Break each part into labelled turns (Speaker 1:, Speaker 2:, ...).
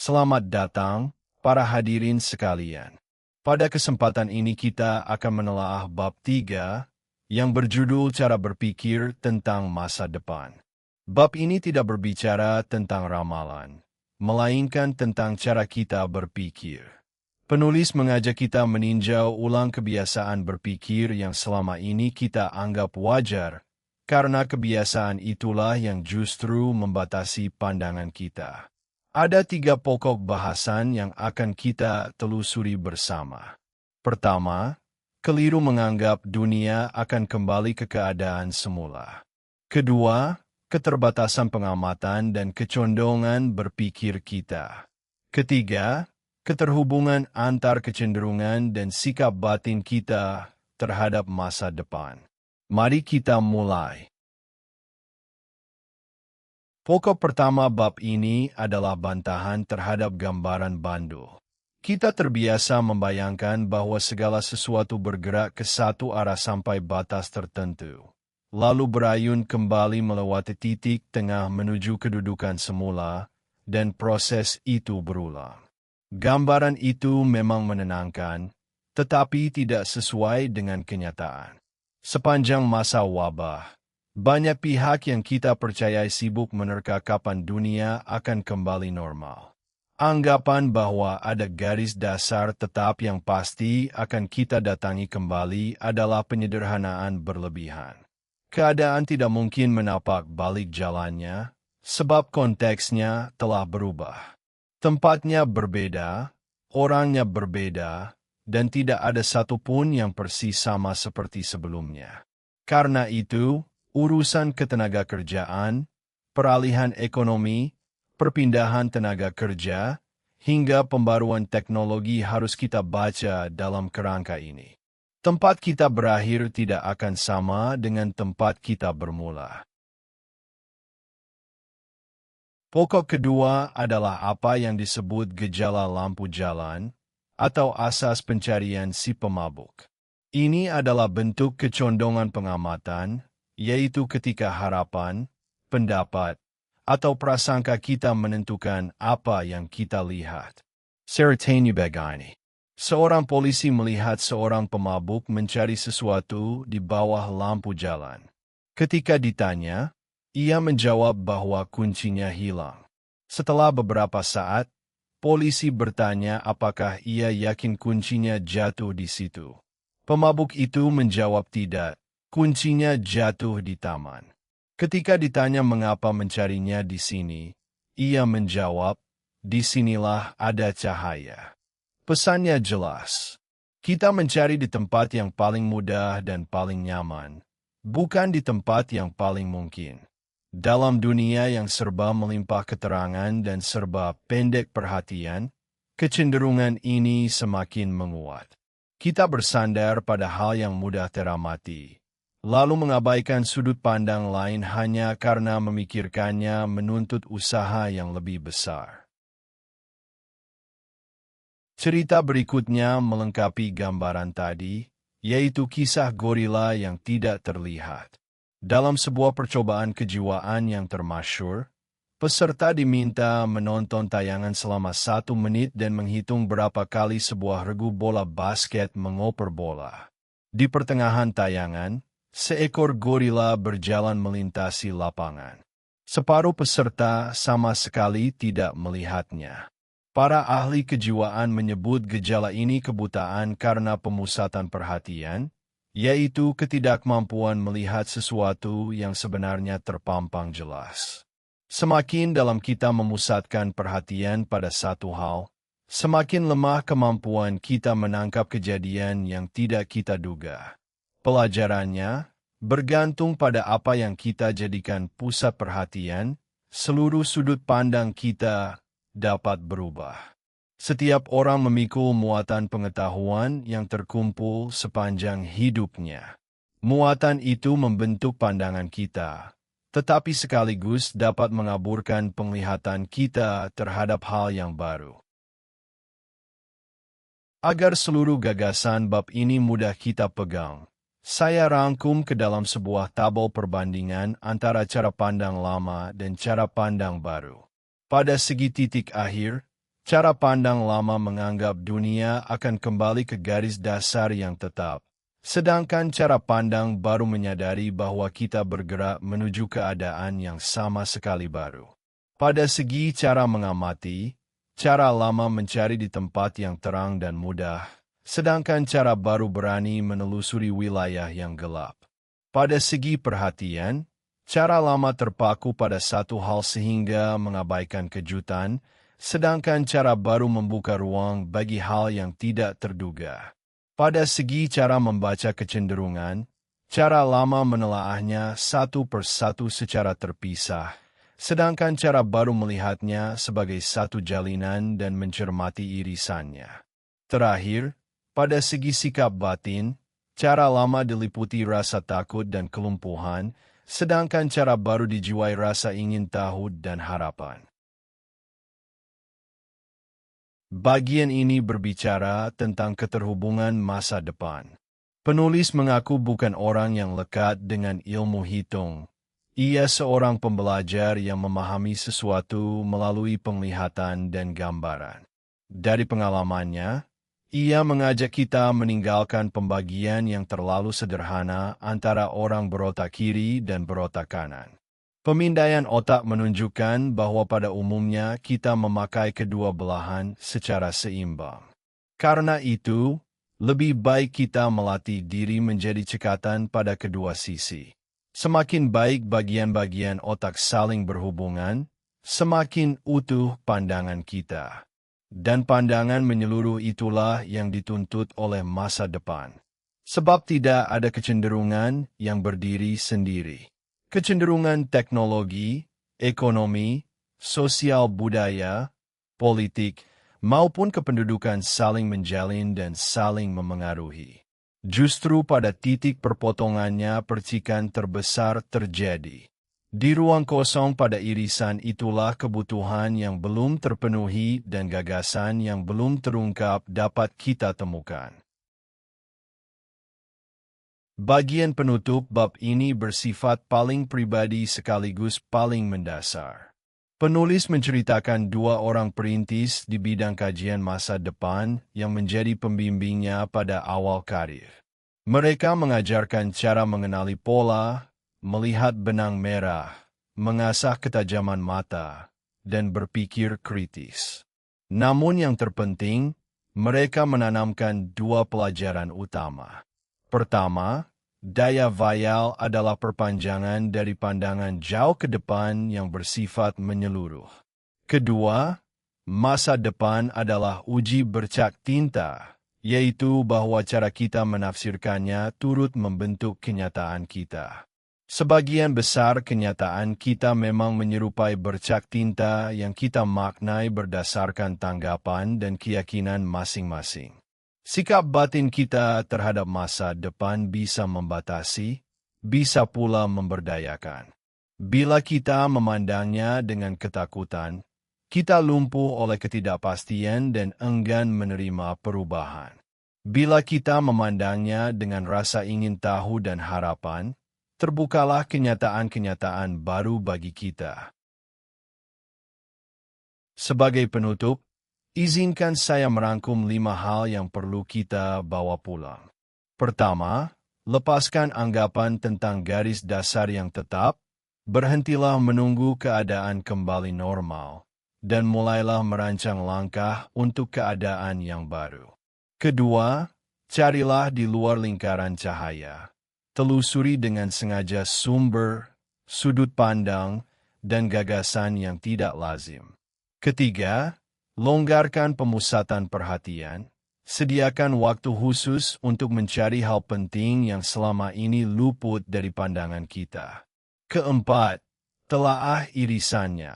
Speaker 1: Selamat datang, para hadirin sekalian. Pada kesempatan ini kita akan menelaah bab 3 yang berjudul Cara Berpikir tentang Masa Depan. Bab ini tidak berbicara tentang ramalan, melainkan tentang cara kita berpikir. Penulis mengajak kita meninjau ulang kebiasaan berpikir yang selama ini kita anggap wajar, karena kebiasaan itulah yang justru membatasi pandangan kita. Ada 3 pokok bahasan yang akan kita telusuri bersama. Pertama, keliru menganggap dunia akan kembali ke keadaan semula. Kedua, keterbatasan pengamatan dan kecondongan berpikir kita. Ketiga, keterhubungan antar kecenderungan dan sikap batin kita terhadap masa depan. Mari kita mulai. Pokok pertama bab ini adalah bantahan terhadap gambaran bandul. Kita terbiasa membayangkan bahwa segala sesuatu bergerak ke satu arah sampai batas tertentu, lalu berayun kembali melewati titik tengah menuju kedudukan semula, dan proses itu berulang. Gambaran itu memang menenangkan, tetapi tidak sesuai dengan kenyataan. Sepanjang masa wabah, banyak pihak yang kita percayai sibuk menerka kapan dunia akan kembali normal. Anggapan bahwa ada garis dasar tetap yang pasti akan kita datangi kembali adalah penyederhanaan berlebihan. Keadaan tidak mungkin menapak balik jalannya, sebab konteksnya telah berubah. Tempatnya berbeda, orangnya berbeda, dan tidak ada satupun yang persis sama seperti sebelumnya. Karena itu, urusan ketenagakerjaan, peralihan ekonomi, perpindahan tenaga kerja, hingga pembaruan teknologi harus kita baca dalam kerangka ini. Tempat kita berakhir tidak akan sama dengan tempat kita bermula. Pokok kedua adalah apa yang disebut gejala lampu jalan, atau asas pencarian si pemabuk. Ini adalah bentuk kecondongan pengamatan, yaitu ketika harapan, pendapat, atau prasangka kita menentukan apa yang kita lihat. Seratanya begini. Seorang polisi melihat seorang pemabuk mencari sesuatu di bawah lampu jalan. Ketika ditanya, ia menjawab bahwa kuncinya hilang. Setelah beberapa saat, polisi bertanya apakah ia yakin kuncinya jatuh di situ. Pemabuk itu menjawab tidak. Kuncinya jatuh di taman. Ketika ditanya mengapa mencarinya di sini, ia menjawab, disinilah ada cahaya. Pesannya jelas. Kita mencari di tempat yang paling mudah dan paling nyaman, bukan di tempat yang paling mungkin. Dalam dunia yang serba melimpah keterangan dan serba pendek perhatian, kecenderungan ini semakin menguat. Kita bersandar pada hal yang mudah teramati, lalu mengabaikan sudut pandang lain hanya karena memikirkannya menuntut usaha yang lebih besar. Cerita berikutnya melengkapi gambaran tadi, yaitu kisah gorila yang tidak terlihat. Dalam sebuah percobaan kejiwaan yang termasyhur, peserta diminta menonton tayangan selama 1 menit dan menghitung berapa kali sebuah regu bola basket mengoper bola. Di pertengahan tayangan, seekor gorila berjalan melintasi lapangan. Separuh peserta sama sekali tidak melihatnya. Para ahli kejiwaan menyebut gejala ini kebutaan karena pemusatan perhatian, yaitu ketidakmampuan melihat sesuatu yang sebenarnya terpampang jelas. Semakin dalam kita memusatkan perhatian pada satu hal, semakin lemah kemampuan kita menangkap kejadian yang tidak kita duga. Pelajarannya, bergantung pada apa yang kita jadikan pusat perhatian, seluruh sudut pandang kita dapat berubah. Setiap orang memikul muatan pengetahuan yang terkumpul sepanjang hidupnya. Muatan itu membentuk pandangan kita, tetapi sekaligus dapat mengaburkan penglihatan kita terhadap hal yang baru. Agar seluruh gagasan bab ini mudah kita pegang, saya rangkum ke dalam sebuah tabel perbandingan antara cara pandang lama dan cara pandang baru. Pada segi titik akhir, Cara pandang lama menganggap dunia akan kembali ke garis dasar yang tetap, sedangkan cara pandang baru menyadari bahwa kita bergerak menuju keadaan yang sama sekali baru. Pada segi cara mengamati, cara lama mencari di tempat yang terang dan mudah, sedangkan cara baru berani menelusuri wilayah yang gelap. Pada segi perhatian, cara lama terpaku pada satu hal sehingga mengabaikan kejutan, sedangkan cara baru membuka ruang bagi hal yang tidak terduga. Pada segi cara membaca kecenderungan, cara lama menelaahnya satu persatu secara terpisah, sedangkan cara baru melihatnya sebagai satu jalinan dan mencermati irisannya. Terakhir, pada segi sikap batin, cara lama diliputi rasa takut dan kelumpuhan, sedangkan cara baru dijiwai rasa ingin tahu dan harapan. Bagian ini berbicara tentang keterhubungan masa depan. Penulis mengaku bukan orang yang lekat dengan ilmu hitung. Ia seorang pembelajar yang memahami sesuatu melalui penglihatan dan gambaran. Dari pengalamannya, ia mengajak kita meninggalkan pembagian yang terlalu sederhana antara orang berotak kiri dan berotak kanan. Pemindaian otak menunjukkan bahwa pada umumnya kita memakai kedua belahan secara seimbang. Karena itu, lebih baik kita melatih diri menjadi cekatan pada kedua sisi. Semakin baik bagian-bagian otak saling berhubungan, semakin utuh pandangan kita. Dan pandangan menyeluruh itulah yang dituntut oleh masa depan. Sebab tidak ada kecenderungan yang berdiri sendiri. Kecenderungan teknologi, ekonomi, sosial budaya, politik, maupun kependudukan saling menjalin dan saling memengaruhi. Justru pada titik perpotongannya percikan terbesar terjadi. Di ruang kosong pada irisan itulah kebutuhan yang belum terpenuhi dan gagasan yang belum terungkap dapat kita temukan. Bagian penutup bab ini bersifat paling pribadi sekaligus paling mendasar. Penulis menceritakan dua orang perintis di bidang kajian masa depan yang menjadi pembimbingnya pada awal karir. Mereka mengajarkan cara mengenali pola, melihat benang merah, mengasah ketajaman mata, dan berpikir kritis. Namun yang terpenting, mereka menanamkan dua pelajaran utama. Pertama, daya vayal adalah perpanjangan dari pandangan jauh ke depan yang bersifat menyeluruh. Kedua, masa depan adalah uji bercak tinta, yaitu bahwa cara kita menafsirkannya turut membentuk kenyataan kita. Sebagian besar kenyataan kita memang menyerupai bercak tinta yang kita maknai berdasarkan tanggapan dan keyakinan masing-masing. Sikap batin kita terhadap masa depan bisa membatasi, bisa pula memberdayakan. Bila kita memandangnya dengan ketakutan, kita lumpuh oleh ketidakpastian dan enggan menerima perubahan. Bila kita memandangnya dengan rasa ingin tahu dan harapan, terbukalah kenyataan-kenyataan baru bagi kita. Sebagai penutup, izinkan saya merangkum 5 hal yang perlu kita bawa pulang. Pertama, lepaskan anggapan tentang garis dasar yang tetap, berhentilah menunggu keadaan kembali normal, dan mulailah merancang langkah untuk keadaan yang baru. Kedua, carilah di luar lingkaran cahaya. Telusuri dengan sengaja sumber, sudut pandang, dan gagasan yang tidak lazim. Ketiga, longgarkan pemusatan perhatian, sediakan waktu khusus untuk mencari hal penting yang selama ini luput dari pandangan kita. Keempat, telaah irisannya.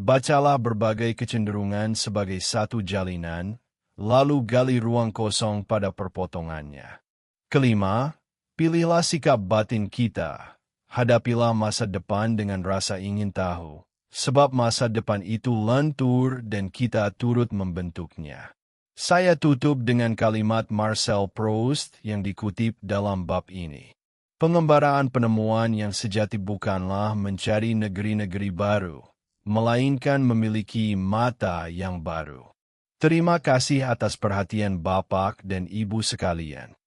Speaker 1: Bacalah berbagai kecenderungan sebagai satu jalinan, lalu gali ruang kosong pada perpotongannya. Kelima, pilihlah sikap batin kita. Hadapilah masa depan dengan rasa ingin tahu. Sebab masa depan itu lentur dan kita turut membentuknya. Saya tutup dengan kalimat Marcel Proust yang dikutip dalam bab ini. Pengembaraan penemuan yang sejati bukanlah mencari negeri-negeri baru, melainkan memiliki mata yang baru. Terima kasih atas perhatian Bapak dan Ibu sekalian.